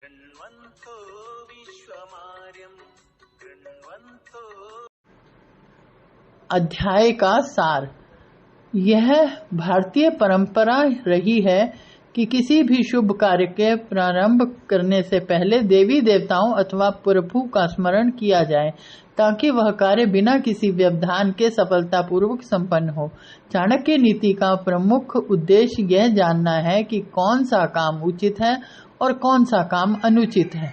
कृण्वन्तो विश्वमार्यं कृण्वन्तो। अध्याय का सार। यह भारतीय परंपरा रही है कि किसी भी शुभ कार्य के प्रारंभ करने से पहले देवी देवताओं अथवा प्रभु का स्मरण किया जाए ताकि वह कार्य बिना किसी व्यवधान के सफलतापूर्वक संपन्न हो। चाणक्य नीति का प्रमुख उद्देश्य यह जानना है कि कौन सा काम उचित है और कौन सा काम अनुचित है।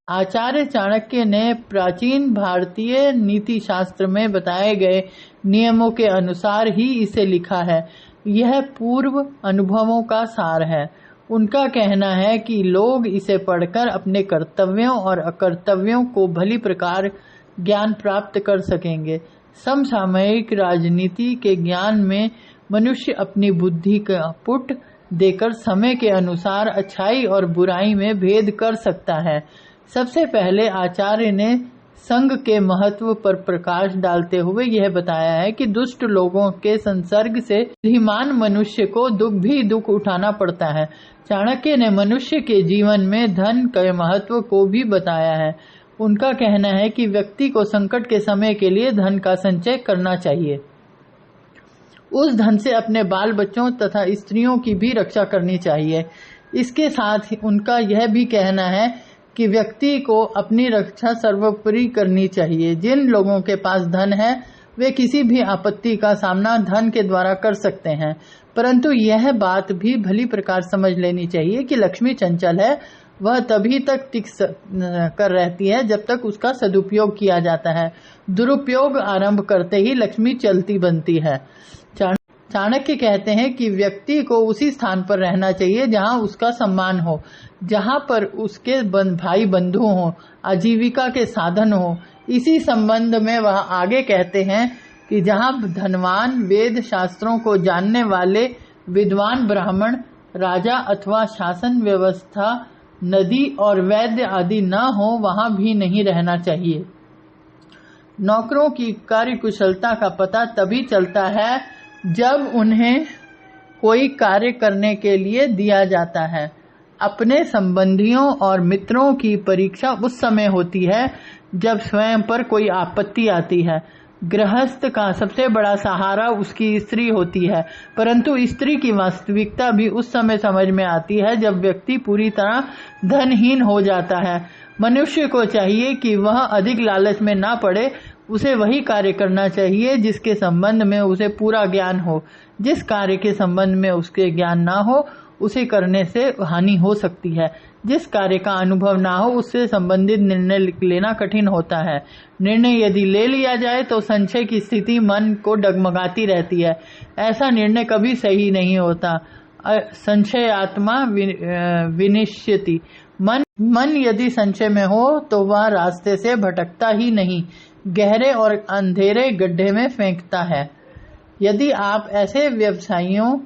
आचार्य चाणक्य ने प्राचीन भारतीय नीति शास्त्र में बताए गए नियमों के अनुसार ही इसे लिखा है। यह पूर्व अनुभवों का सार है। उनका कहना है कि लोग इसे पढ़कर अपने कर्तव्यों और अकर्तव्यों को भली प्रकार ज्ञान प्राप्त कर सकेंगे। समसामयिक राजनीति के ज्ञान में मनुष्य अपनी बुद्धि का पुट देकर समय के अनुसार अच्छाई और बुराई में भेद कर सकता है। सबसे पहले आचार्य ने संग के महत्व पर प्रकाश डालते हुए यह बताया है कि दुष्ट लोगों के संसर्ग से बुद्धिमान मनुष्य को दुख उठाना पड़ता है। चाणक्य ने मनुष्य के जीवन में धन के महत्व को भी बताया है। उनका कहना है कि व्यक्ति को संकट के समय के लिए धन का संचय करना चाहिए। उस धन से अपने बाल बच्चों तथा स्त्रियों की भी रक्षा करनी चाहिए। इसके साथ ही उनका यह भी कहना है कि व्यक्ति को अपनी रक्षा सर्वोपरि करनी चाहिए। जिन लोगों के पास धन है वे किसी भी आपत्ति का सामना धन के द्वारा कर सकते हैं, परंतु यह बात भी भली प्रकार समझ लेनी चाहिए कि लक्ष्मी चंचल है। वह तभी तक टिक कर रहती है जब तक उसका सदुपयोग किया जाता है। दुरुपयोग आरंभ करते ही लक्ष्मी चलती बनती है। चाणक्य कहते हैं कि व्यक्ति को उसी स्थान पर रहना चाहिए जहां उसका सम्मान हो, जहां पर उसके भाई बंधु हो, आजीविका के साधन हो। इसी संबंध में वह आगे कहते हैं कि जहां धनवान, वेद शास्त्रों को जानने वाले विद्वान ब्राह्मण, राजा अथवा शासन व्यवस्था, नदी और वैद्य आदि न हो, वहां भी नहीं रहना चाहिए। नौकरों की कार्यकुशलता का पता तभी चलता है जब उन्हें कोई कार्य करने के लिए दिया जाता है। अपने संबंधियों और मित्रों की परीक्षा उस समय होती है जब स्वयं पर कोई आपत्ति आती है। गृहस्थ का सबसे बड़ा सहारा उसकी स्त्री होती है, परंतु स्त्री की वास्तविकता भी उस समय समझ में आती है जब व्यक्ति पूरी तरह धनहीन हो जाता है। मनुष्य को चाहिए कि वह अधिक लालच में ना पड़े। उसे वही कार्य करना चाहिए जिसके संबंध में उसे पूरा ज्ञान हो। जिस कार्य के संबंध में उसके ज्ञान ना हो उसे करने से हानि हो सकती है। जिस कार्य का अनुभव ना हो उससे संबंधित निर्णय लेना कठिन होता है। निर्णय यदि ले लिया जाए तो संशय की स्थिति मन को डगमगाती रहती है। ऐसा निर्णय कभी सही नहीं होता। संशय आत्मा विनिश्यति। मन यदि संशय में हो तो वह रास्ते से भटकता ही नहीं, गहरे और अंधेरे गड्ढे में फेंकता है। यदि आप ऐसे व्यवसायियों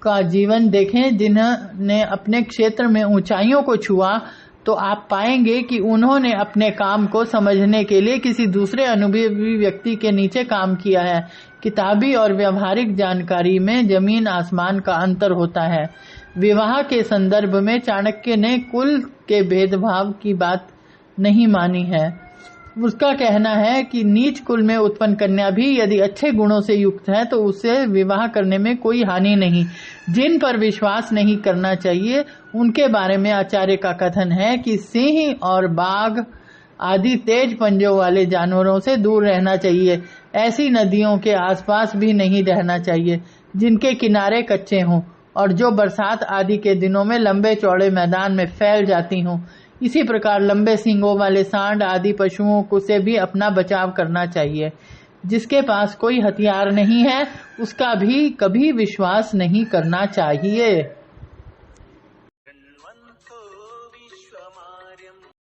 का जीवन देखें जिन्होंने अपने क्षेत्र में ऊंचाइयों को छुआ, तो आप पाएंगे कि उन्होंने अपने काम को समझने के लिए किसी दूसरे अनुभवी व्यक्ति के नीचे काम किया है। किताबी और व्यवहारिक जानकारी में जमीन आसमान का अंतर होता है। विवाह के संदर्भ में चाणक्य ने कुल के भेदभाव की बात नहीं मानी है। उसका कहना है कि नीच कुल में उत्पन्न कन्या भी यदि अच्छे गुणों से युक्त है तो उससे विवाह करने में कोई हानि नहीं। जिन पर विश्वास नहीं करना चाहिए उनके बारे में आचार्य का कथन है कि सिंह और बाघ आदि तेज पंजों वाले जानवरों से दूर रहना चाहिए। ऐसी नदियों के आसपास भी नहीं रहना चाहिए जिनके किनारे कच्चे हों और जो बरसात आदि के दिनों में लंबे चौड़े मैदान में फैल जाती हों। इसी प्रकार लंबे सींगों वाले सांड आदि पशुओं को से भी अपना बचाव करना चाहिए। जिसके पास कोई हथियार नहीं है उसका भी कभी विश्वास नहीं करना चाहिए।